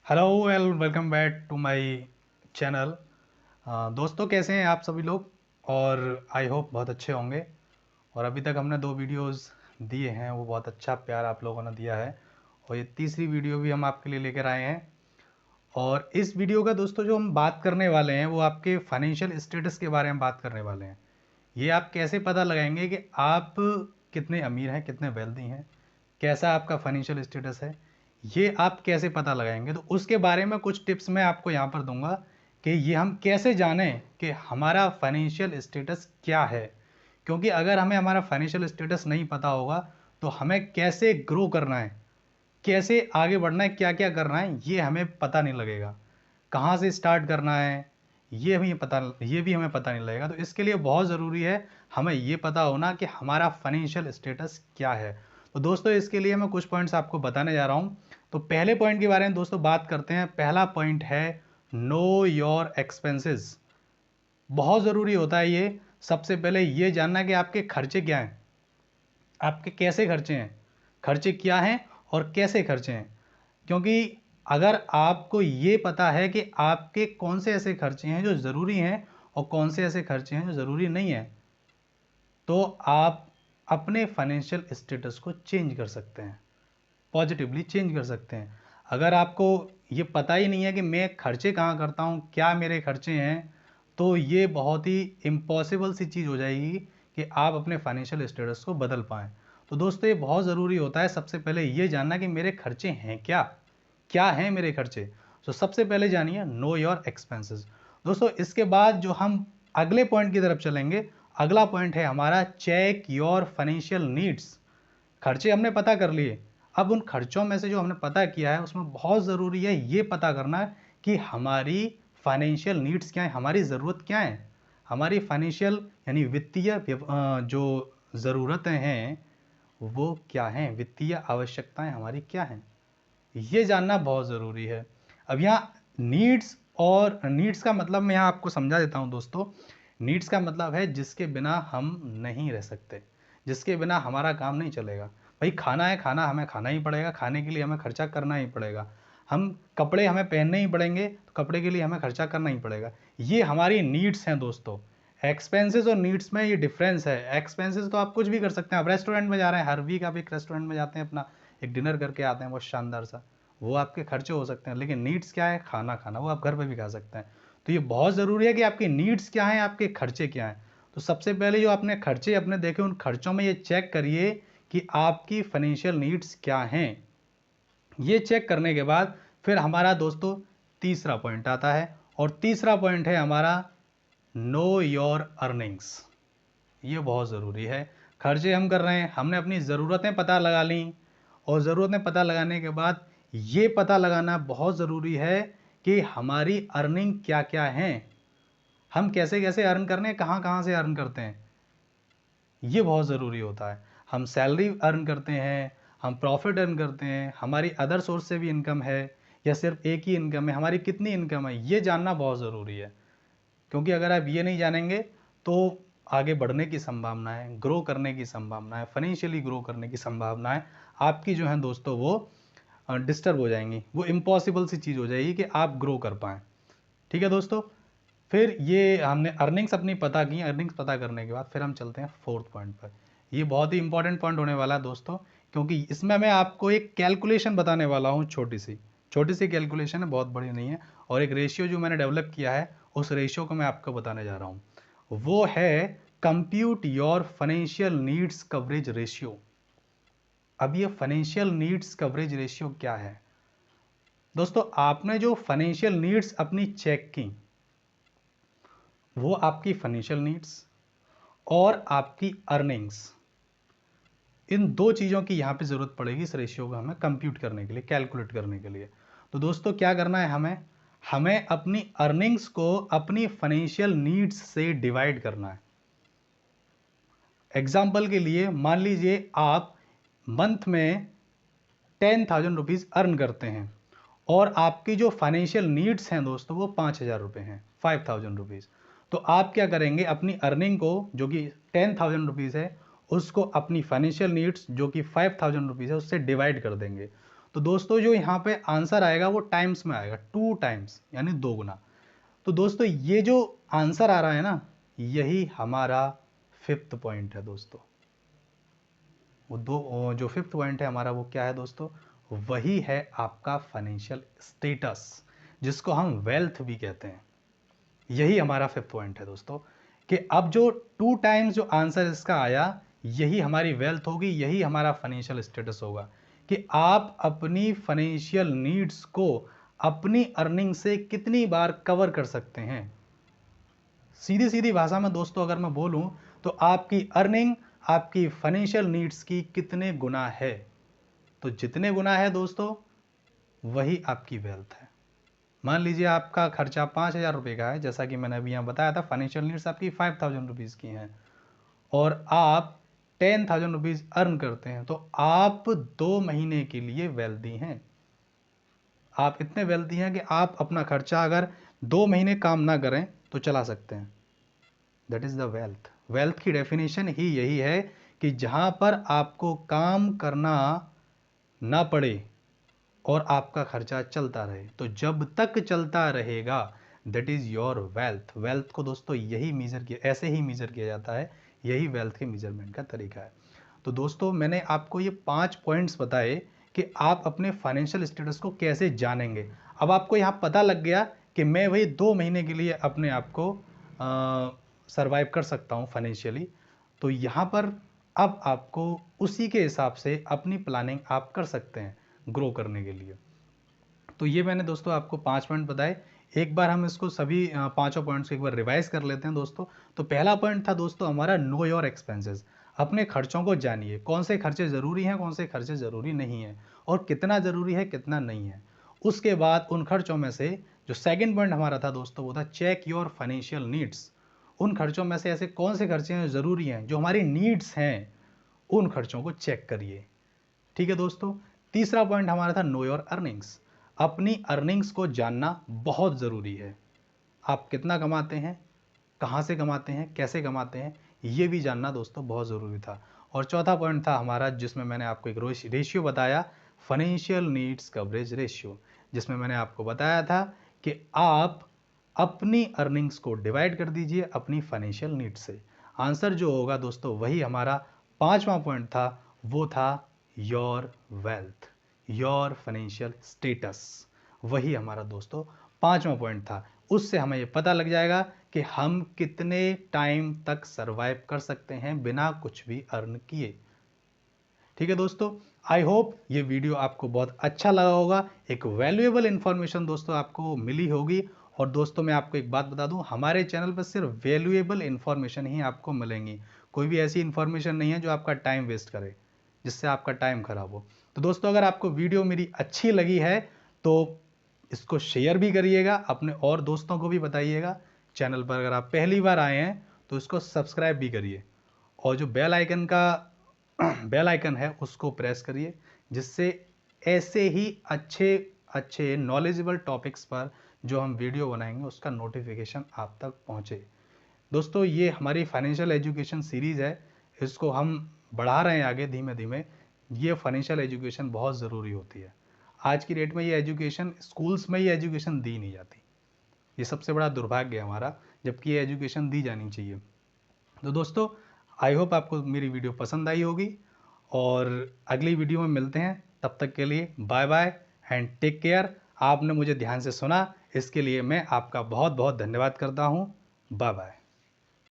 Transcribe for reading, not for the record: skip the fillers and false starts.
Hello and welcome back to my channel. दोस्तों कैसे हैं आप सभी लोग। और आई होप बहुत अच्छे होंगे। और अभी तक हमने 2 वीडियोस दिए हैं, वो बहुत अच्छा प्यार आप लोगों ने दिया है। और ये तीसरी वीडियो भी हम आपके लिए लेकर आए हैं। और इस वीडियो का दोस्तों जो हम बात करने वाले हैं वो आपके फाइनेंशियल स्टेटस के बारे में बात करने वाले हैं। ये आप कैसे पता लगाएंगे कि आप कितने अमीर हैं, कितने वेल्दी हैं, कैसा आपका फाइनेंशियल स्टेटस है, ये आप कैसे पता लगाएंगे। तो उसके बारे में कुछ टिप्स मैं आपको यहाँ पर दूंगा कि ये हम कैसे जानें कि हमारा फाइनेंशियल स्टेटस क्या है। क्योंकि अगर हमें हमारा फाइनेंशियल स्टेटस नहीं पता होगा तो हमें कैसे ग्रो करना है, कैसे आगे बढ़ना है, क्या क्या करना है, ये हमें पता नहीं लगेगा। कहाँ से स्टार्ट करना है ये भी हमें पता नहीं लगेगा। तो इसके लिए बहुत ज़रूरी है हमें ये पता होना कि हमारा फाइनेंशियल स्टेटस क्या है। तो दोस्तों इसके लिए मैं कुछ पॉइंट्स आपको बताने जा रहा हूँ। तो पहले पॉइंट के बारे में दोस्तों बात करते हैं। पहला पॉइंट है नो योर एक्सपेंसेस। बहुत ज़रूरी होता है ये। सबसे पहले ये जानना कि आपके खर्चे क्या हैं, आपके कैसे खर्चे हैं, खर्चे क्या हैं और कैसे खर्चे हैं। क्योंकि अगर आपको ये पता है कि आपके कौन से ऐसे खर्चे हैं जो ज़रूरी हैं और कौन से ऐसे खर्चे हैं जो ज़रूरी नहीं हैं, तो आप अपने फाइनेंशियल स्टेटस को चेंज कर सकते हैं, पॉजिटिवली चेंज कर सकते हैं। अगर आपको ये पता ही नहीं है कि मैं खर्चे कहाँ करता हूँ, क्या मेरे खर्चे हैं, तो ये बहुत ही इम्पॉसिबल सी चीज़ हो जाएगी कि आप अपने फाइनेंशियल स्टेटस को बदल पाएँ। तो दोस्तों ये बहुत ज़रूरी होता है सबसे पहले ये जानना कि मेरे खर्चे हैं क्या, क्या हैं मेरे खर्चे। तो सबसे पहले जानिए नो योर एक्सपेंसेस। दोस्तों इसके बाद जो हम अगले पॉइंट की तरफ चलेंगे, अगला पॉइंट है हमारा चेक योर फाइनेंशियल नीड्स। खर्चे हमने पता कर लिए। अब उन खर्चों में से जो हमने पता किया है उसमें बहुत ज़रूरी है ये पता करना कि हमारी फाइनेंशियल नीड्स क्या है, हमारी ज़रूरत क्या है, हमारी फाइनेंशियल यानी वित्तीय जो ज़रूरतें हैं वो क्या हैं, वित्तीय आवश्यकताएं हमारी क्या हैं, ये जानना बहुत ज़रूरी है। अब यहाँ नीड्स और नीड्स का मतलब मैं यहाँ आपको समझा देता हूँ दोस्तों। नीड्स का मतलब है जिसके बिना हम नहीं रह सकते, जिसके बिना हमारा काम नहीं चलेगा। भाई खाना है, खाना हमें खाना ही पड़ेगा, खाने के लिए हमें खर्चा करना ही पड़ेगा। हम कपड़े हमें पहनने ही पड़ेंगे तो कपड़े के लिए हमें खर्चा करना ही पड़ेगा। ये हमारी नीड्स हैं दोस्तों। एक्सपेंसेस और नीड्स में ये डिफरेंस है। एक्सपेंसेस तो आप कुछ भी कर सकते हैं, आप रेस्टोरेंट में जा रहे हैं, हर वीक आप एक रेस्टोरेंट में जाते हैं, अपना एक डिनर करके आते हैं बहुत शानदार सा, वो आपके खर्चे हो सकते हैं। लेकिन नीड्स क्या है, खाना खाना, वो आप घर पे भी खा सकते हैं। तो ये बहुत ज़रूरी है कि आपकी नीड्स क्या हैं, आपके खर्चे क्या हैं। तो सबसे पहले जो आपने खर्चे अपने देखे उन खर्चों में ये चेक करिए कि आपकी फाइनेंशियल नीड्स क्या हैं। ये चेक करने के बाद फिर हमारा दोस्तों तीसरा पॉइंट आता है। और तीसरा पॉइंट है हमारा नो योर अर्निंग्स। ये बहुत ज़रूरी है। खर्चे हम कर रहे हैं, हमने अपनी ज़रूरतें पता लगा ली। और ज़रूरतें पता लगाने के बाद ये पता लगाना बहुत ज़रूरी है कि हमारी अर्निंग क्या क्या हैं, हम कैसे कैसे अर्न कर रहे हैं, कहाँ कहाँ से अर्न करते हैं, ये बहुत ज़रूरी होता है। हम सैलरी अर्न करते हैं, हम प्रॉफिट अर्न करते हैं, हमारी अदर सोर्स से भी इनकम है या सिर्फ एक ही इनकम है, हमारी कितनी इनकम है, ये जानना बहुत ज़रूरी है। क्योंकि अगर आप ये नहीं जानेंगे तो आगे बढ़ने की संभावना है, ग्रो करने की संभावना है, फाइनेंशियली ग्रो करने की संभावना है आपकी जो है दोस्तों वो डिस्टर्ब हो जाएंगी। वो इम्पॉसिबल सी चीज़ हो जाएगी कि आप ग्रो कर पाएँ। ठीक है दोस्तों। फिर ये हमने अर्निंग्स अपनी पता की। अर्निंग्स पता करने के बाद फिर हम चलते हैं फोर्थ पॉइंट पर। ये बहुत ही इंपॉर्टेंट पॉइंट होने वाला है दोस्तों, क्योंकि इसमें मैं आपको एक कैलकुलेशन बताने वाला हूँ। छोटी सी कैलकुलेशन है, बहुत बड़ी नहीं है। और एक रेशियो जो मैंने डेवलप किया है उस रेशियो को मैं आपको बताने जा रहा हूँ। वो है compute your financial needs coverage ratio. अब ये फाइनेंशियल नीड्स कवरेज रेशियो क्या है दोस्तों? आपने जो फाइनेंशियल नीड्स अपनी चेक की, वो आपकी फाइनेंशियल नीड्स और आपकी अर्निंग्स, इन दो चीज़ों की यहाँ पे ज़रूरत पड़ेगी इस रेशियो को हमें कंप्यूट करने के लिए, कैलकुलेट करने के लिए। तो दोस्तों क्या करना है, हमें हमें अपनी अर्निंग्स को अपनी फाइनेंशियल नीड्स से डिवाइड करना है। एग्जाम्पल के लिए मान लीजिए आप मंथ में 10,000 रुपीज़ अर्न करते हैं और आपकी जो फाइनेंशियल नीड्स हैं दोस्तों वो 5,000 रुपये हैं, 5,000 रुपीज़। तो आप क्या करेंगे, अपनी अर्निंग को जो कि 10,000 रुपीज़ है उसको अपनी फाइनेंशियल नीड्स जो कि 5,000 रुपीज़ है उससे डिवाइड कर देंगे। तो दोस्तों जो यहाँ पे आंसर आएगा वो टाइम्स में आएगा, 2 टाइम्स यानी 2 गुना। तो दोस्तों ये जो आंसर आ रहा है ना, यही हमारा 5th पॉइंट है दोस्तों। जो 5th पॉइंट है हमारा, वो क्या है दोस्तों? वही है आपका फाइनेंशियल स्टेटस, जिसको हम वेल्थ भी कहते हैं। यही हमारा 5th पॉइंट है दोस्तों, कि अब जो 2 टाइम्स जो आंसर इसका आया, यही हमारी वेल्थ होगी, यही हमारा फाइनेंशियल स्टेटस होगा, कि आप अपनी फाइनेंशियल नीड्स को अपनी अर्निंग से कितनी बार कवर कर सकते हैं। सीधी सीधी भाषा में दोस्तों अगर मैं बोलूं तो आपकी अर्निंग आपकी फाइनेंशियल नीड्स की कितने गुना है। तो जितने गुना है दोस्तों, वही आपकी वेल्थ है। मान लीजिए आपका खर्चा 5,000 रुपये का है, जैसा कि मैंने अभी यहाँ बताया था, फाइनेंशियल नीड्स आपकी 5,000 रुपीज़ की हैं, और आप 10,000 रुपीज़ अर्न करते हैं, तो आप 2 महीने के लिए वेल्दी हैं। आप इतने वेल्दी हैं कि आप अपना खर्चा अगर 2 महीने काम ना करें तो चला सकते हैं। That is the wealth. Wealth की डेफिनेशन ही यही है कि जहाँ पर आपको काम करना ना पड़े और आपका खर्चा चलता रहे, तो जब तक चलता रहेगा, that is your wealth. Wealth को दोस्तों यही मेजर किया, ऐसे ही मेजर किया जाता है, यही वेल्थ के मेजरमेंट का तरीका है। तो दोस्तों मैंने आपको ये 5 पॉइंट्स बताए कि आप अपने फाइनेंशियल स्टेटस को कैसे जानेंगे। अब आपको यहाँ पता लग गया कि मैं वही 2 महीने के लिए अपने आप को सर्वाइव कर सकता हूँ फाइनेंशियली। तो यहाँ पर अब आपको उसी के हिसाब से अपनी प्लानिंग आप कर सकते हैं ग्रो करने के लिए। तो ये मैंने दोस्तों आपको 5 पॉइंट बताए। एक बार हम इसको सभी पाँचों पॉइंट्स को एक बार रिवाइज कर लेते हैं दोस्तों। तो पहला पॉइंट था दोस्तों हमारा, नो योर एक्सपेंसेस। अपने खर्चों को जानिए, कौन से खर्चे ज़रूरी हैं, कौन से खर्चे ज़रूरी नहीं हैं, और कितना ज़रूरी है, कितना नहीं है। उसके बाद उन खर्चों में से जो सेकंड पॉइंट हमारा था दोस्तों, वो था चेक योर फाइनेंशियल नीड्स। उन खर्चों में से ऐसे कौन से खर्चे हैं ज़रूरी हैं, जो हमारी नीड्स हैं, उन खर्चों को चेक करिए। ठीक है दोस्तों। तीसरा पॉइंट हमारा था नो योर अर्निंग्स। अपनी अर्निंग्स को जानना बहुत ज़रूरी है। आप कितना कमाते हैं, कहाँ से कमाते हैं, कैसे कमाते हैं, ये भी जानना दोस्तों बहुत ज़रूरी था। और चौथा पॉइंट था हमारा, जिसमें मैंने आपको एक रेशियो बताया, फाइनेंशियल नीड्स कवरेज रेशियो, जिसमें मैंने आपको बताया था कि आप अपनी अर्निंग्स को डिवाइड कर दीजिए अपनी फाइनेंशियल नीड्स से। आंसर जो होगा दोस्तों, वही हमारा 5वां पॉइंट था, वो था your wealth, your financial status. वही हमारा दोस्तों 5वां पॉइंट था। उससे हमें ये पता लग जाएगा कि हम कितने टाइम तक सरवाइव कर सकते हैं बिना कुछ भी अर्न किए। ठीक है दोस्तों, आई होप ये वीडियो आपको बहुत अच्छा लगा होगा, एक वैल्यूएबल इंफॉर्मेशन दोस्तों आपको मिली होगी। और दोस्तों मैं आपको एक बात बता दूं, हमारे चैनल पर सिर्फ वैल्यूएबल इंफॉर्मेशन ही आपको मिलेंगी। कोई भी ऐसी इंफॉर्मेशन नहीं है जो आपका टाइम वेस्ट करे, जिससे आपका टाइम खराब हो। तो दोस्तों अगर आपको वीडियो मेरी अच्छी लगी है तो इसको शेयर भी करिएगा, अपने और दोस्तों को भी बताइएगा। चैनल पर अगर आप पहली बार आए हैं तो इसको सब्सक्राइब भी करिए, और जो बेल आइकन है उसको प्रेस करिए, जिससे ऐसे ही अच्छे अच्छे नॉलेजेबल टॉपिक्स पर जो हम वीडियो बनाएंगे उसका नोटिफिकेशन आप तक पहुंचे। दोस्तों ये हमारी फाइनेंशियल एजुकेशन सीरीज़ है, इसको हम बढ़ा रहे हैं आगे धीमे धीमे। ये फाइनेंशियल एजुकेशन बहुत ज़रूरी होती है। आज की डेट में ये एजुकेशन स्कूल्स में, ये एजुकेशन दी नहीं जाती। ये सबसे बड़ा दुर्भाग्य है हमारा, जबकि ये एजुकेशन दी जानी चाहिए। तो दोस्तों आई होप आपको मेरी वीडियो पसंद आई होगी, और अगली वीडियो में मिलते हैं। तब तक के लिए bye bye and take care. आपने मुझे ध्यान से सुना, इसके लिए मैं आपका बहुत बहुत धन्यवाद करता हूँ। Bye bye.